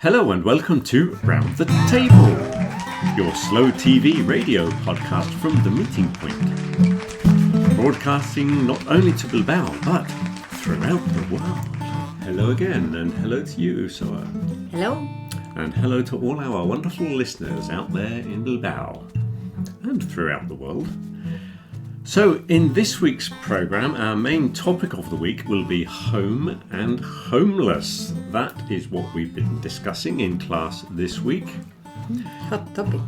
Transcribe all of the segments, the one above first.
Hello and welcome to Round the Table, your slow TV radio podcast from the meeting point. Broadcasting not only to Bilbao, but throughout the world. Hello again, and hello to you, Ursula. Hello. And hello to all our wonderful listeners out there in Bilbao and throughout the world. So, in this week's programme, our main topic of the week will be home and homeless. That is what we've been discussing in class this week. Hot topic.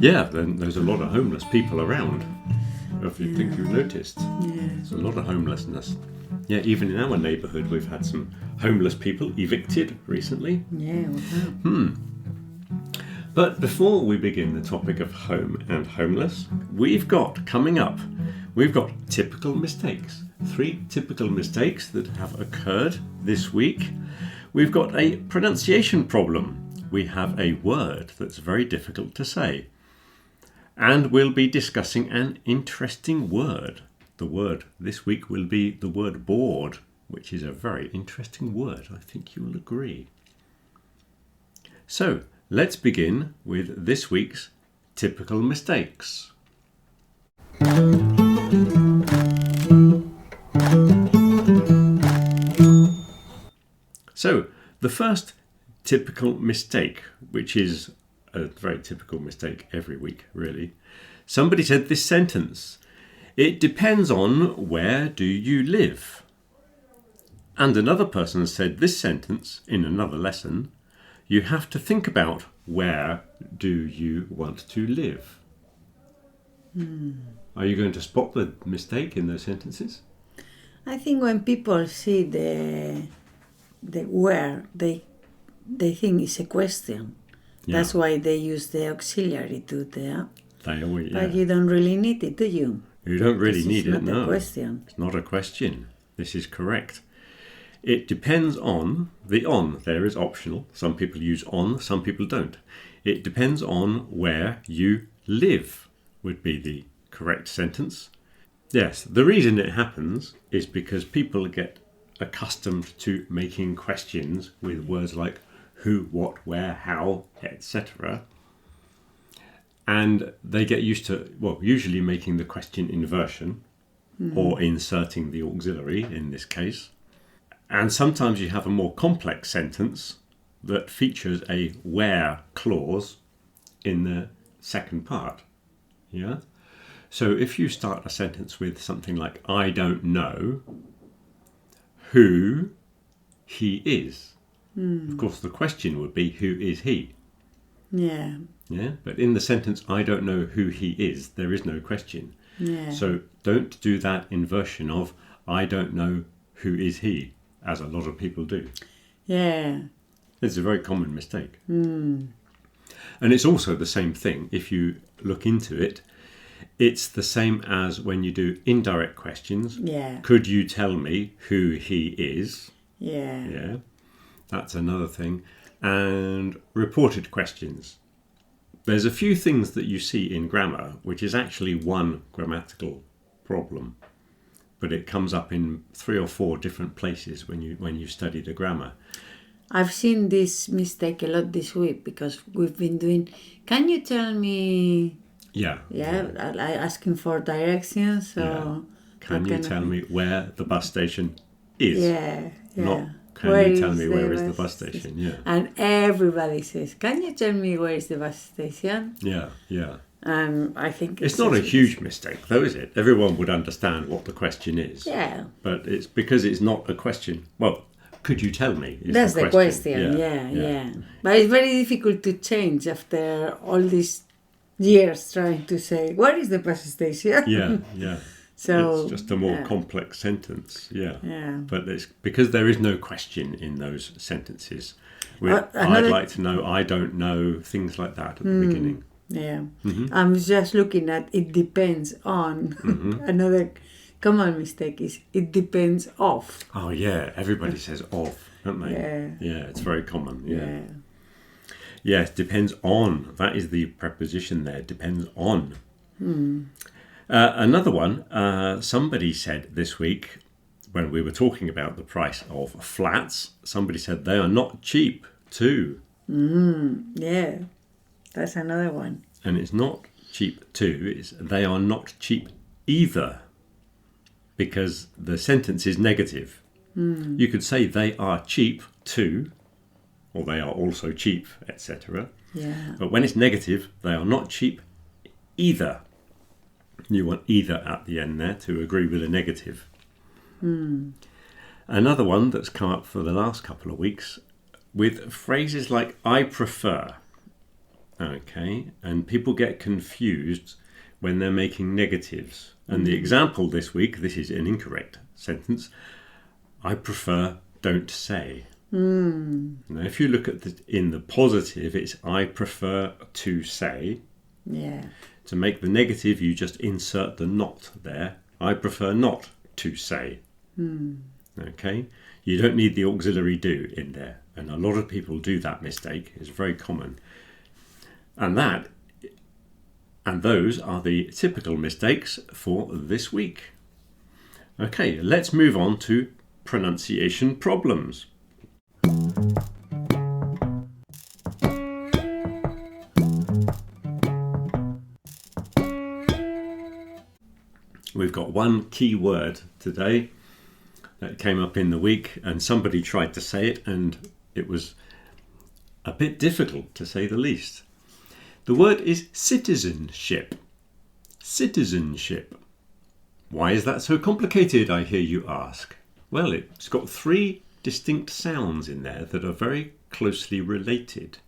Yeah, then there's a lot of homeless people around. If you think you've noticed. Yeah. There's a lot of homelessness. Yeah, even in our neighbourhood we've had some homeless people evicted recently. Yeah, we have. But before we begin the topic of home and homeless, we've got typical mistakes. 3 typical mistakes that have occurred this week. We've got a pronunciation problem. We have a word that's very difficult to say. And we'll be discussing an interesting word. The word this week will be the word bored, which is a very interesting word. I think you'll agree. So, let's begin with this week's typical mistakes. So, the first typical mistake, which is a very typical mistake every week, really. Somebody said this sentence: "It depends on where do you live." And another person said this sentence in another lesson: "You have to think about where do you want to live." Are you going to spot the mistake in those sentences? I think when people see the where, they think it's a question. Yeah. That's why they use the auxiliary to the. They always, yeah. But you don't really need it, do you? You don't really This need is it, not no. a question. It's not a question. This is correct. It depends on, the on there is optional. Some people use on, some people don't. It depends on where you live would be the correct sentence. Yes, the reason it happens is because people get accustomed to making questions with words like who, what, where, how, etc. And they get used to, usually making the question inversion or inserting the auxiliary in this case. And sometimes you have a more complex sentence that features a where clause in the second part. Yeah? So if you start a sentence with something like, I don't know who he is. Of course, the question would be, who is he? Yeah. Yeah? But in the sentence, I don't know who he is, there is no question. Yeah. So don't do that inversion of, I don't know who is he, as a lot of people do. Yeah. It's a very common mistake. And it's also the same thing, if you look into it, it's the same as when you do indirect questions. Yeah. Could you tell me who he is? Yeah. Yeah, that's another thing. And reported questions. There's a few things that you see in grammar, which is actually one grammatical problem. But it comes up in 3 or 4 different places when you study the grammar. I've seen this mistake a lot this week because we've been doing, can you tell me... Yeah. I asking for directions. So Yeah. Can you tell me where the bus station is? Yeah. Not can you tell me where is the bus station? Yeah. And everybody says, can you tell me where is the bus station? Yeah. I think It's not a huge mistake, though, is it? Everyone would understand what the question is. Yeah. But it's because it's not a question. Well, could you tell me? That's the question. Yeah. But it's very difficult to change after all these years trying to say, where is the bus station? Yeah. So it's just a more complex sentence. Yeah. But it's because there is no question in those sentences. I'd like to know, I don't know, things like that at the beginning. Yeah. I'm just looking at it depends on. Another common mistake is it depends of. Oh, yeah. Everybody says of, don't they? Yeah, it's very common. Yeah. Yes, depends on. That is the preposition there. Depends on. Another one, somebody said this week, when we were talking about the price of flats, somebody said they are not cheap too. Yeah, that's another one. And it's not cheap too, it's they are not cheap either, because the sentence is negative. You could say they are cheap too, or they are also cheap, etc. Yeah. But when it's negative, they are not cheap either. You want either at the end there to agree with a negative. Another one that's come up for the last couple of weeks with phrases like I prefer. Okay, and people get confused when they're making negatives. And the example this week, this is an incorrect sentence. I prefer don't say. Now, if you look at in the positive, it's I prefer to say. Yeah. To make the negative, you just insert the not there. I prefer not to say. Okay? You don't need the auxiliary do in there. And a lot of people do that mistake. It's very common. And those are the typical mistakes for this week. Okay, let's move on to pronunciation problems. We've got one key word today that came up in the week, and somebody tried to say it, and it was a bit difficult, to say the least. The word is citizenship. Citizenship. Why is that so complicated, I hear you ask? Well, it's got three distinct sounds in there that are very closely related.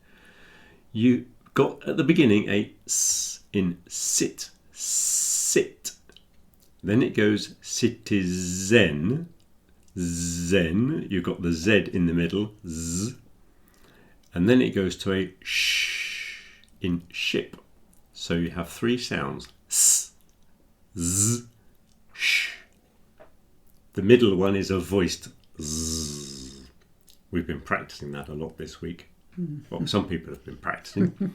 You got at the beginning a s in sit, sit. Then it goes citizen, zen. You've got the Z in the middle, z. And then it goes to a sh in ship. So you have three sounds, s, z, sh. The middle one is a voiced z. We've been practicing that a lot this week. Well, some people have been practicing.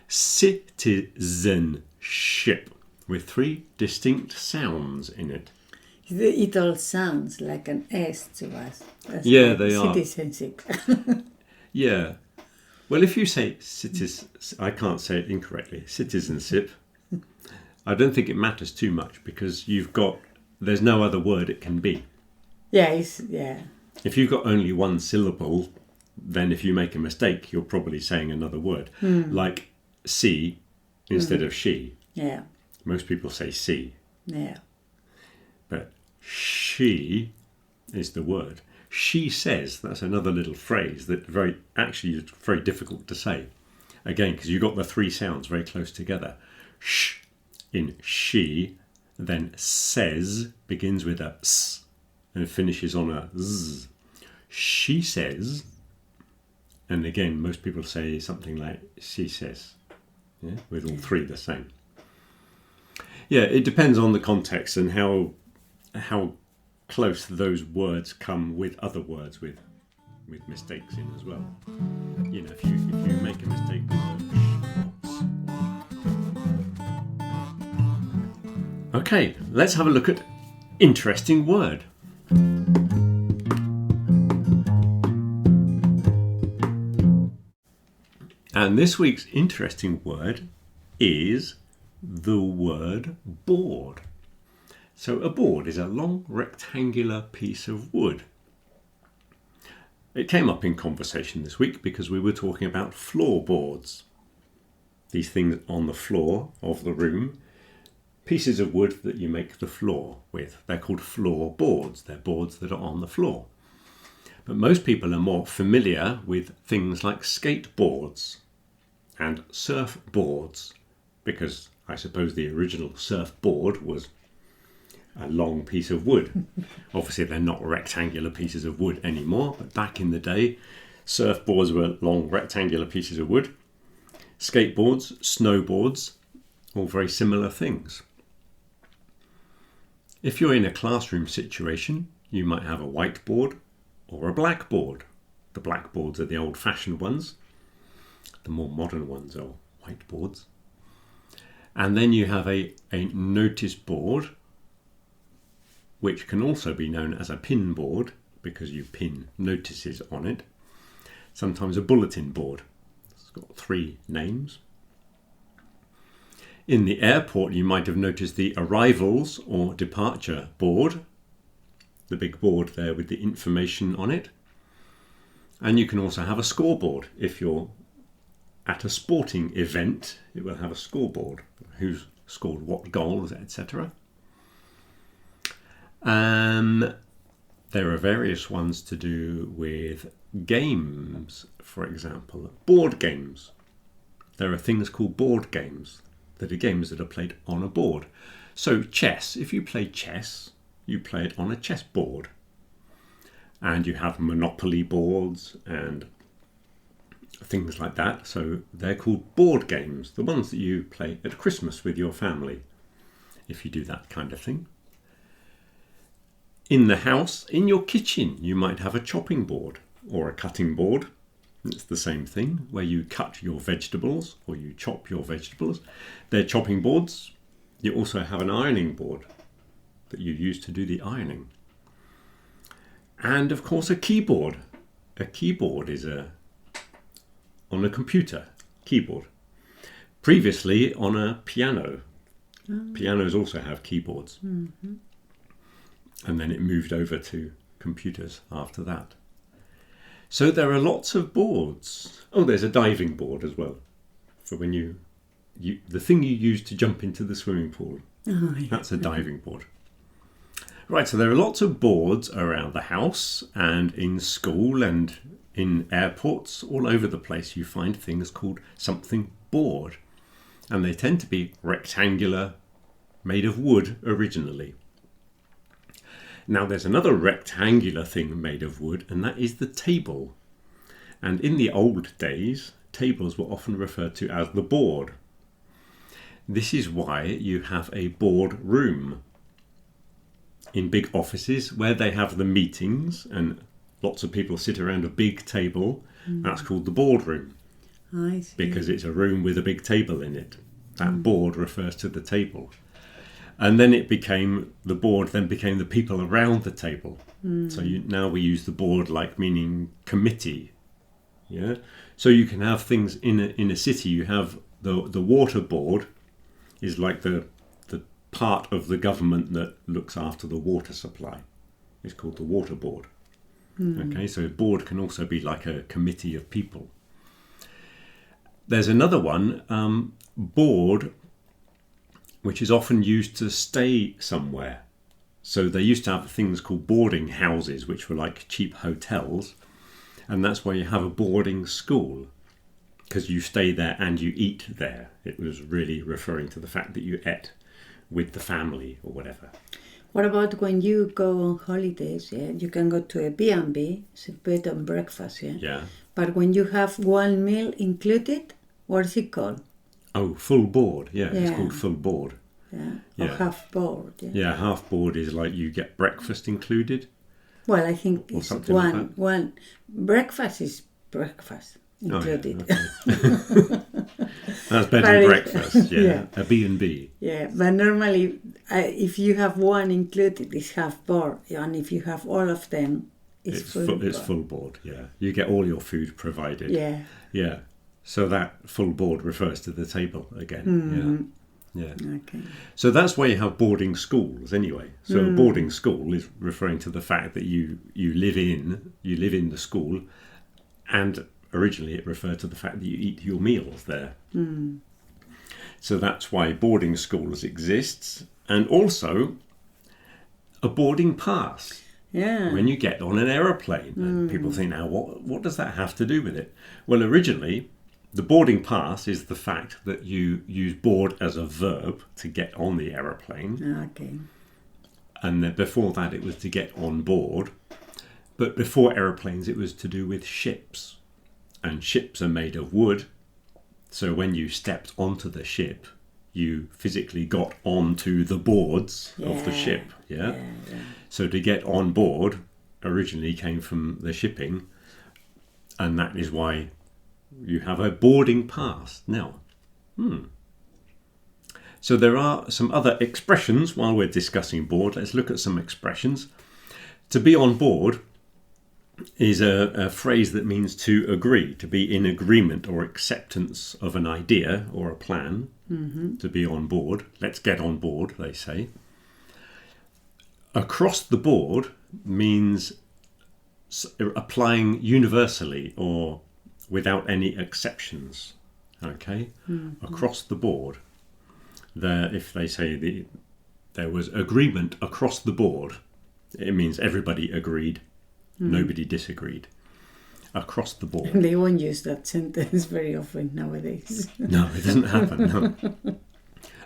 Citizenship, with three distinct sounds in it. It all sounds like an S to us. That's Yeah, like they are. citizenship. Yeah. Well, if you say I can't say it incorrectly, citizenship, I don't think it matters too much because there's no other word it can be. Yeah. If you've got only one syllable, then if you make a mistake, you're probably saying another word. Like see instead of she. Yeah. Most people say see. Yeah. But she is the word. She says, that's another little phrase that actually is very difficult to say. Again, because you've got the three sounds very close together. Sh in she, then says begins with a s and finishes on a z. She says, and again, most people say something like she says, yeah, with all three the same. Yeah, it depends on the context and how close those words come with other words with mistakes in as well. You know, if you make a mistake with the Okay, let's have a look at interesting word. And this week's interesting word is the word board. So a board is a long rectangular piece of wood. It came up in conversation this week because we were talking about floorboards. These things on the floor of the room, pieces of wood that you make the floor with. They're called floorboards. They're boards that are on the floor. But most people are more familiar with things like skateboards and surfboards, because I suppose the original surfboard was a long piece of wood. Obviously they're not rectangular pieces of wood anymore, but back in the day surfboards were long rectangular pieces of wood. Skateboards, snowboards, all very similar things. If you're in a classroom situation, you might have a whiteboard or a blackboard. The blackboards are the old-fashioned ones. The more modern ones are whiteboards. And then you have a notice board, which can also be known as a pin board because you pin notices on it. sometimes a bulletin board. It's got 3 names. In the airport, you might have noticed the arrivals or departure board, the big board there with the information on it. And you can also have a scoreboard. If you're at a sporting event, it will have a scoreboard, who's scored what goals, etc. There are various ones to do with games, for example, board games. There are things called board games that are games that are played on a board. So chess, if you play chess, you play it on a chessboard. And you have Monopoly boards and things like that. So they're called board games, the ones that you play at Christmas with your family, if you do that kind of thing. In the house, in your kitchen, you might have a chopping board or a cutting board. It's the same thing, where you cut your vegetables or you chop your vegetables. They're chopping boards. You also have an ironing board that you use to do the ironing. And of course a keyboard. A keyboard is on a computer, keyboard. Previously on a piano. Pianos also have keyboards. Mm-hmm. And then it moved over to computers after that. So there are lots of boards. Oh, there's a diving board as well. For when you the thing you use to jump into the swimming pool. Oh, yeah. That's a diving board. Right, so there are lots of boards around the house and in school and in airports. All over the place you find things called something board. And they tend to be rectangular, made of wood originally. Now there's another rectangular thing made of wood, and that is the table. And in the old days, tables were often referred to as the board. This is why you have a board room in big offices where they have the meetings and lots of people sit around a big table. That's called the boardroom. I see. Because it's a room with a big table in it. That board refers to the table. And then the board then became the people around the table. So now we use the board like meaning committee. Yeah. So you can have things in a city. You have the water board is like the part of the government that looks after the water supply. It's called the water board. Okay, so a board can also be like a committee of people. There's another one, board, which is often used to stay somewhere. So they used to have things called boarding houses, which were like cheap hotels. And that's why you have a boarding school, because you stay there and you eat there. It was really referring to the fact that you ate with the family or whatever. What about when you go on holidays? Yeah, you can go to a B&B, it's a bed and breakfast. Yeah. Yeah. But when you have one meal included, what is it called? Oh, full board. Yeah, it's called full board. Yeah. Or half board. Yeah, half board is like you get breakfast included. Well, I think it's one. One breakfast is breakfast included. Oh, yeah, okay. That's bed and breakfast. Yeah. A B&B. Yeah, but normally if you have one included, it's half board, and if you have all of them, it's full board. It's full board. Yeah, you get all your food provided. Yeah. Yeah. So that full board refers to the table again. Yeah. Okay. So that's why you have boarding schools anyway. So a boarding school is referring to the fact that you live in the school, and originally it referred to the fact that you eat your meals there. So that's why boarding schools exists, and also a boarding pass. Yeah. When you get on an aeroplane, and people think, now what does that have to do with it? Well, originally, the boarding pass is the fact that you use board as a verb to get on the aeroplane. Okay. And then before that, it was to get on board. But before aeroplanes, it was to do with ships. And ships are made of wood. So when you stepped onto the ship, you physically got onto the boards of the ship. Yeah? So to get on board originally came from the shipping. And that is why you have a boarding pass now. So there are some other expressions while we're discussing board. Let's look at some expressions. To be on board is a phrase that means to agree, to be in agreement or acceptance of an idea or a plan, to be on board. Let's get on board, they say. Across the board means applying universally or without any exceptions. Okay? Across the board. If they say there was agreement across the board, it means everybody agreed, nobody disagreed. Across the board. They won't use that sentence very often nowadays. No, it doesn't happen, no.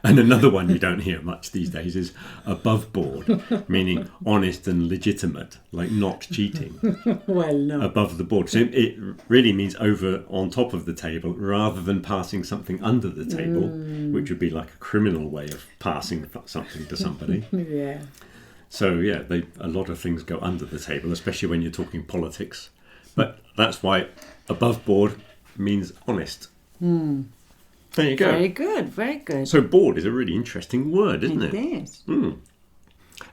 And another one you don't hear much these days is above board, meaning honest and legitimate, like not cheating. Well, no. Above the board. So it really means over on top of the table rather than passing something under the table, which would be like a criminal way of passing something to somebody. Yeah. So, yeah, a lot of things go under the table, especially when you're talking politics. But that's why above board means honest. There you go. Very good, very good. So board is a really interesting word, isn't it? It is.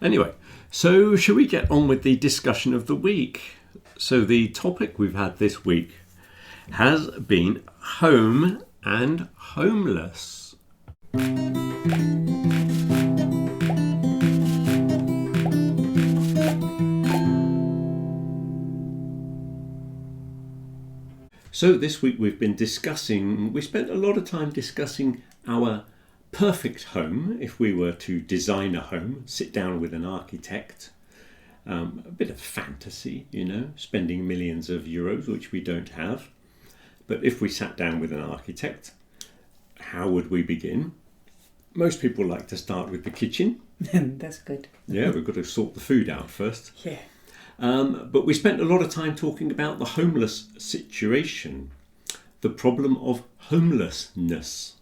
Anyway, so shall we get on with the discussion of the week? So the topic we've had this week has been home and homeless. So this week we spent a lot of time discussing our perfect home, if we were to design a home, sit down with an architect, a bit of fantasy, spending millions of euros, which we don't have. But if we sat down with an architect, how would we begin? Most people like to start with the kitchen. That's good. Yeah, we've got to sort the food out first. Yeah. But we spent a lot of time talking about the homeless situation, the problem of homelessness.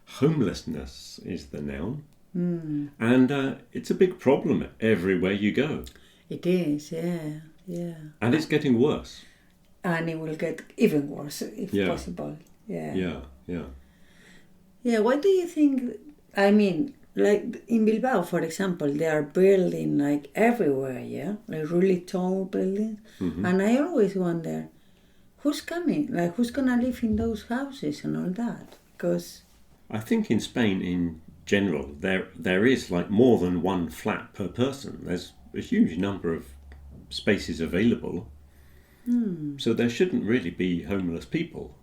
Homelessness is the noun. And it's a big problem everywhere you go. It is, yeah. And it's getting worse. And it will get even worse if possible. Yeah. Yeah, what do you think? I mean, like in Bilbao, for example, they are building like everywhere, like really tall buildings. And I always wonder, who's coming? Like, who's gonna live in those houses and all that? Because I think in Spain, in general, there is like more than one flat per person. There's a huge number of spaces available, so there shouldn't really be homeless people.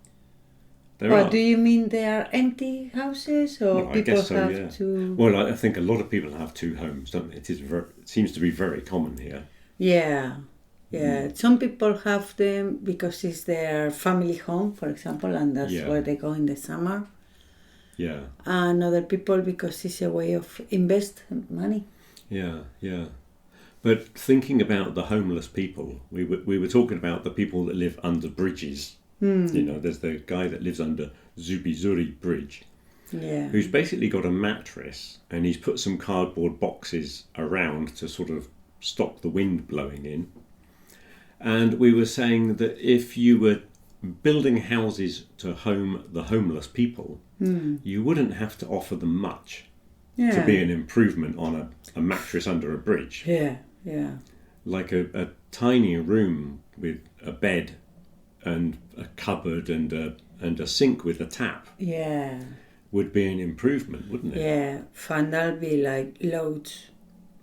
Do you mean they are empty houses, or people have to? Well, I think a lot of people have two homes, don't they? It seems to be very common here. Yeah. Some people have them because it's their family home, for example, and that's where they go in the summer. Yeah. And other people because it's a way of invest money. Yeah. But thinking about the homeless people, we were talking about the people that live under bridges. There's the guy that lives under Zubizuri Bridge, who's basically got a mattress and he's put some cardboard boxes around to sort of stop the wind blowing in. And we were saying that if you were building houses to home the homeless people, you wouldn't have to offer them much to be an improvement on a mattress under a bridge. Yeah. Like a tiny room with a bed and a cupboard and a sink with a tap would be an improvement, wouldn't it? Yeah, and that'll be like loads.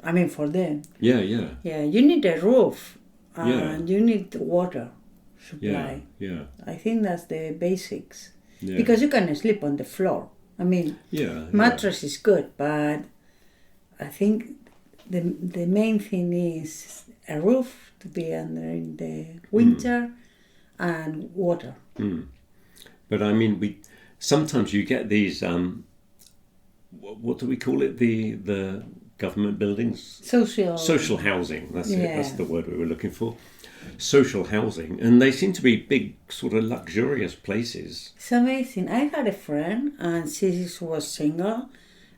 I mean, for them. Yeah. Yeah, you need a roof and you need water supply. Yeah. I think that's the basics. Yeah. Because you can sleep on the floor. I mean, mattress is good, but I think the main thing is a roof to be under in the winter. And water. But I mean, sometimes you get these. What do we call it? The government buildings. Social housing. That's it. That's the word we were looking for. Social housing, and they seem to be big, sort of luxurious places. It's amazing. I had a friend, and she was single,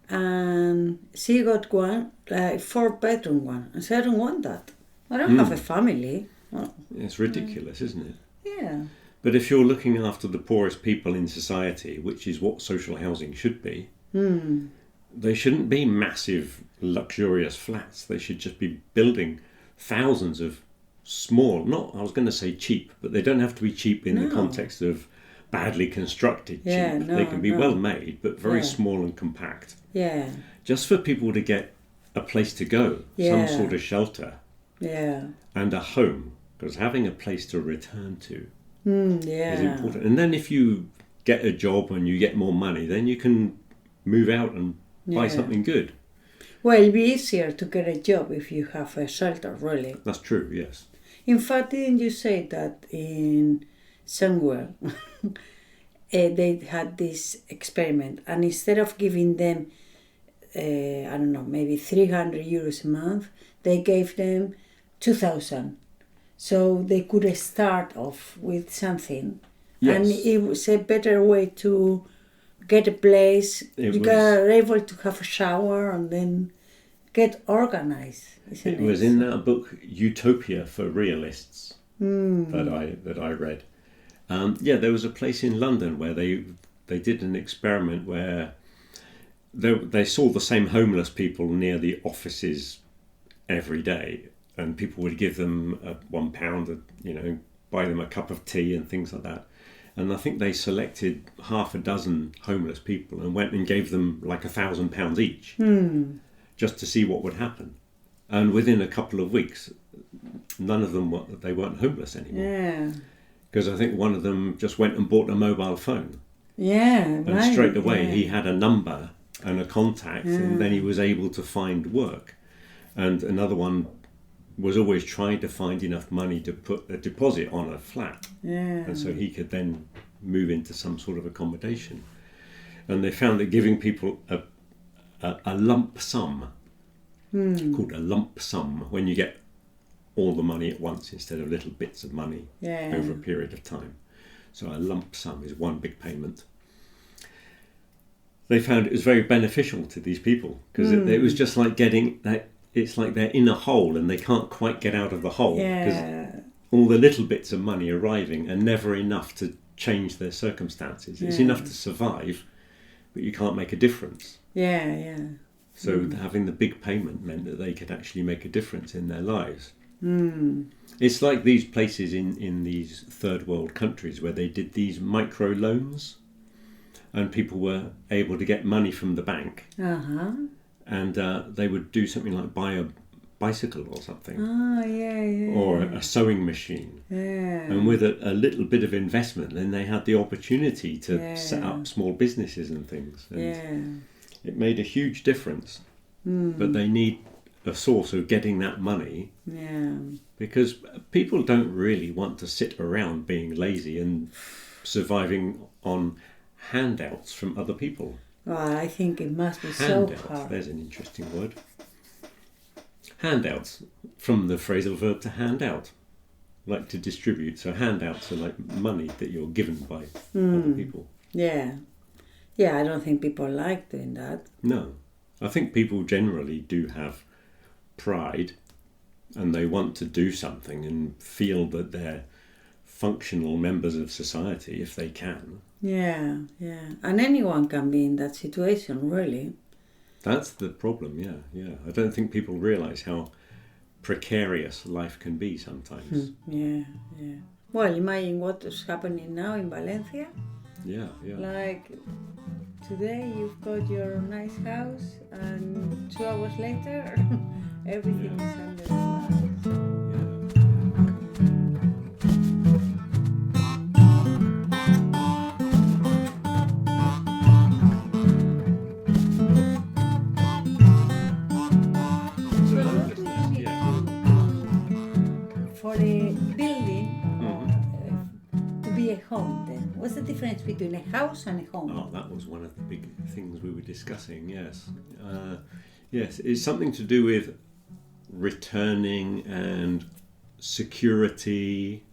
and she got one, like 4-bedroom one, and said, "I don't want that. I don't have a family." Oh. It's ridiculous, isn't it? Yeah. But if you're looking after the poorest people in society, which is what social housing should be, they shouldn't be massive, luxurious flats. They should just be building thousands of small. Not, I was going to say cheap, but they don't have to be cheap in the context of badly constructed cheap. They can be well made, but very small and compact. Yeah. Just for people to get a place to go, some sort of shelter. Yeah. And a home, because having a place to return to is important. And then if you get a job and you get more money, then you can move out and buy something good. Well, it'll be easier to get a job if you have a shelter, really. That's true, yes. In fact, didn't you say that in somewhere they had this experiment, and instead of giving them, I don't know, maybe 300 euros a month, they gave them 2,000. So they could start off with something. Yes. And it was a better way to get a place. You're able to have a shower and then get organized. It was in that book Utopia for Realists that I read. There was a place in London where they did an experiment where they saw the same homeless people near the offices every day, and people would give them £1, buy them a cup of tea and things like that. And I think they selected half a dozen homeless people and went and gave them like £1,000 each, just to see what would happen. And within a couple of weeks, none of them they weren't homeless anymore. Yeah. Because I think one of them just went and bought a mobile phone. Yeah, and straight away he had a number and a contact, and then he was able to find work. And another one was always trying to find enough money to put a deposit on a flat. Yeah. And so he could then move into some sort of accommodation. And they found that giving people a lump sum, called a lump sum, when you get all the money at once instead of little bits of money over a period of time. So a lump sum is one big payment. They found it was very beneficial to these people, because it was just like getting that. It's like they're in a hole and they can't quite get out of the hole, because all the little bits of money arriving are never enough to change their circumstances. It's enough to survive, but you can't make a difference. So having the big payment meant that they could actually make a difference in their lives. It's like these places in these third world countries where they did these micro loans, and people were able to get money from the bank. And they would do something like buy a bicycle or something. Or a sewing machine. And with a little bit of investment, then they had the opportunity to set up small businesses and things. And it made a huge difference. But they need a source of getting that money. Because people don't really want to sit around being lazy and surviving on handouts from other people. Well, I think it must be so hard. There's an interesting word. Handouts, from the phrasal verb to hand out, like to distribute. So handouts are like money that you're given by other people. Yeah, I don't think people like doing that. No, I think people generally do have pride, and they want to do something and feel that they're functional members of society if they can. Yeah. And anyone can be in that situation, really. That's the problem, yeah. I don't think people realise how precarious life can be sometimes. Yeah. Well, imagine what is happening now in Valencia. Yeah. Like, today you've got your nice house, and 2 hours later, everything is under the ground. For a building to be a home, then what's the difference between a house and a home? Oh, that was one of the big things we were discussing. Yes, it's something to do with returning and security.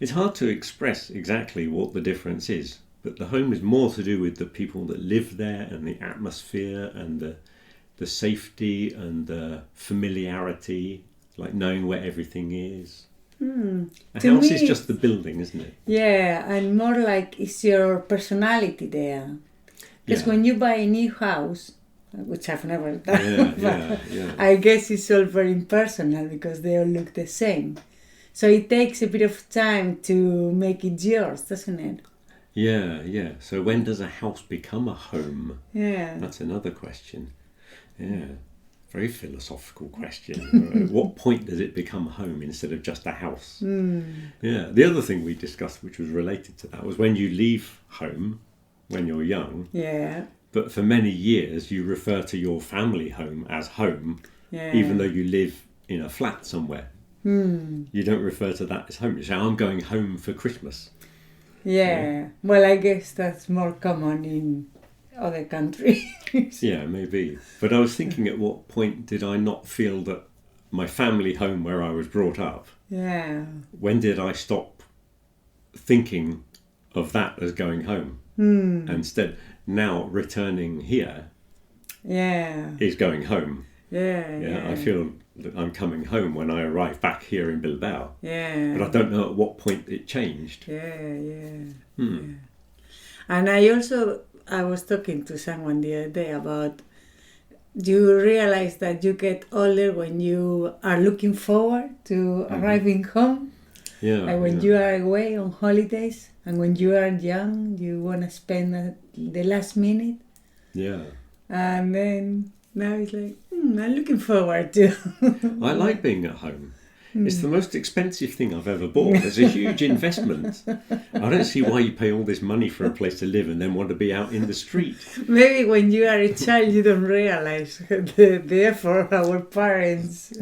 It's hard to express exactly what the difference is, but the home is more to do with the people that live there and the atmosphere and the safety and the familiarity, like knowing where everything is. A house is just the building, isn't it? Yeah, and more like it's your personality there. Because when you buy a new house, which I've never done. I guess it's all very impersonal because they all look the same. So it takes a bit of time to make it yours, doesn't it? Yeah. So when does a house become a home? Yeah. That's another question. Yeah. Very philosophical question. At what point does it become home instead of just a house? Yeah. The other thing we discussed, which was related to that, was when you leave home when you're young. Yeah. But for many years, you refer to your family home as home, even though you live in a flat somewhere. You don't refer to that as home. You say, I'm going home for Christmas. Yeah. Well, I guess that's more common in other countries. Yeah, maybe. But I was thinking, at what point did I not feel that my family home where I was brought up? Yeah. When did I stop thinking of that as going home? Instead, now returning here is going home. Yeah. I feel that I'm coming home when I arrive back here in Bilbao. Yeah. But I don't know at what point it changed. Yeah. And I was talking to someone the other day about, do you realize that you get older when you are looking forward to arriving home? Yeah. Like when you are away on holidays, and when you are young, you want to spend the last minute. Yeah. And then now it's like, I'm looking forward to. I like being at home. It's the most expensive thing I've ever bought. It's a huge investment. I don't see why you pay all this money for a place to live and then want to be out in the street. Maybe when you are a child, you don't realize the effort our parents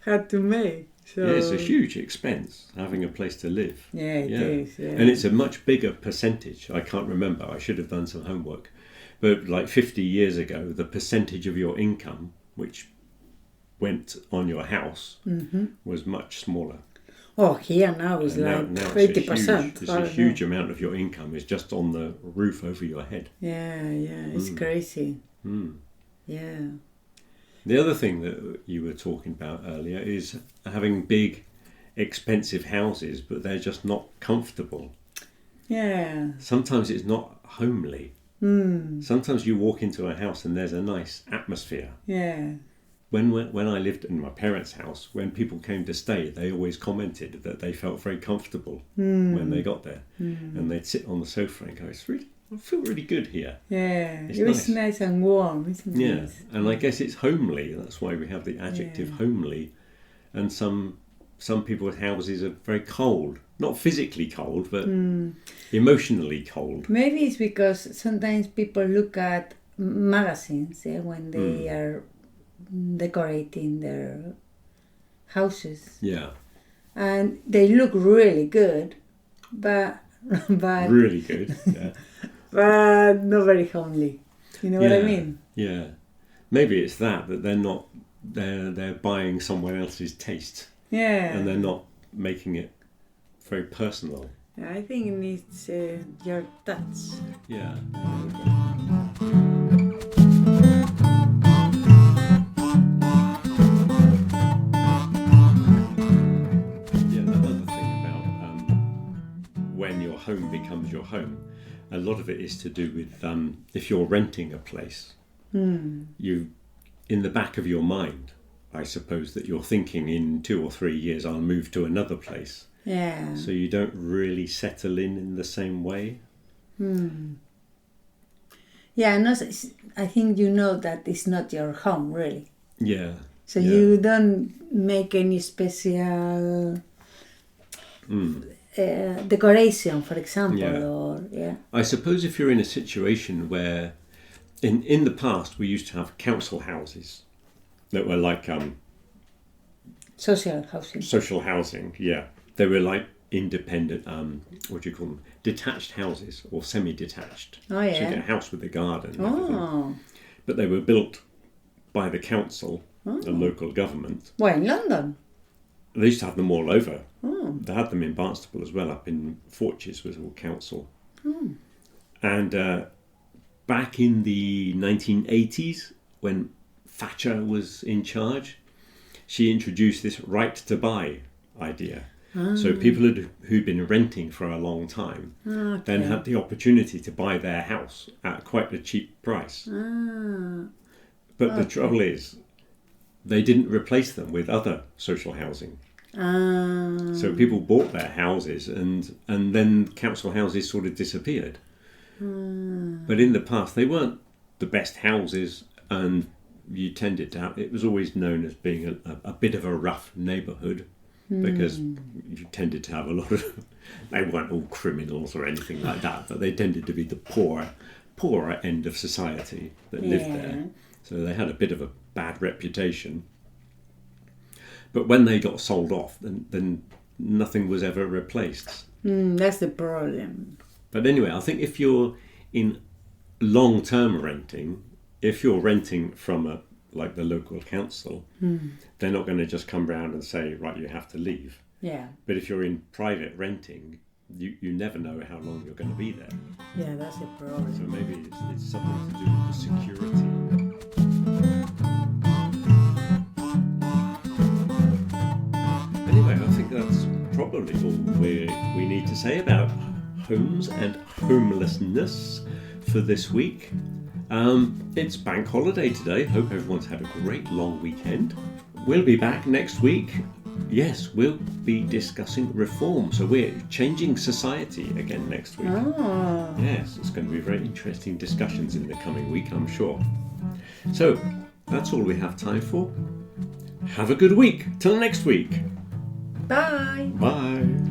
had to make. So, it's a huge expense having a place to live. Yeah, it is. Yeah. And it's a much bigger percentage. I can't remember. I should have done some homework. But like 50 years ago, the percentage of your income, which went on your house, was much smaller. Oh, here now is like 80%. It's a huge amount of your income is just on the roof over your head. Yeah, it's crazy. Yeah. The other thing that you were talking about earlier is having big, expensive houses, but they're just not comfortable. Yeah. Sometimes it's not homely. Sometimes you walk into a house and there's a nice atmosphere. Yeah. When I lived in my parents' house, when people came to stay, they always commented that they felt very comfortable when they got there. And they'd sit on the sofa and go, I feel really good here. Yeah, it was nice and warm, isn't it? Yeah, and I guess it's homely. That's why we have the adjective homely. And some people's houses are very cold. Not physically cold, but emotionally cold. Maybe it's because sometimes people look at magazines when they are decorating their houses. Yeah. And they look really good, but really good, yeah. But not very homely. You know what I mean? Yeah. Maybe it's that they're buying someone else's taste. Yeah. And they're not making it very personal. I think it needs your touch. Yeah. Another thing about when your home becomes your home, a lot of it is to do with if you're renting a place, you, in the back of your mind, I suppose that you're thinking in 2 or 3 years I'll move to another place. Yeah. So you don't really settle in the same way. Yeah, no, I think you know that it's not your home really. Yeah. So you don't make any special decoration, for example, I suppose if you're in a situation where, in the past, we used to have council houses that were like social housing. Social housing, yeah. They were like independent, what do you call them? Detached houses or semi-detached. Oh yeah. So you get a house with a garden. And everything. But they were built by the council, the local government. Well, in London. They used to have them all over. They had them in Barnstaple as well, up in Forches was all council. And back in the 1980s, when Thatcher was in charge, she introduced this right to buy idea. So people who'd been renting for a long time then had the opportunity to buy their house at quite a cheap price. But the trouble is, they didn't replace them with other social housing. So people bought their houses and then council houses sort of disappeared. But in the past, they weren't the best houses, and you tended to have, it was always known as being a bit of a rough neighbourhood, because you tended to have a lot of, they weren't all criminals or anything like that, but they tended to be the poorer end of society that lived there. So they had a bit of a bad reputation. But when they got sold off, then nothing was ever replaced. That's the problem. But anyway, I think if you're in long-term renting, if you're renting from like the local council, they're not going to just come round and say, right, you have to leave. Yeah. But if you're in private renting, you never know how long you're going to be there. Yeah, that's the problem. So maybe it's something to do with the security. Anyway, I think that's probably all we need to say about homes and homelessness for this week. It's bank holiday today. Hope everyone's had a great long weekend. We'll be back next week. Yes, we'll be discussing reform. So we're changing society again next week. Oh. Yes, it's going to be very interesting discussions in the coming week, I'm sure. So that's all we have time for. Have a good week. Till next week. Bye. Bye.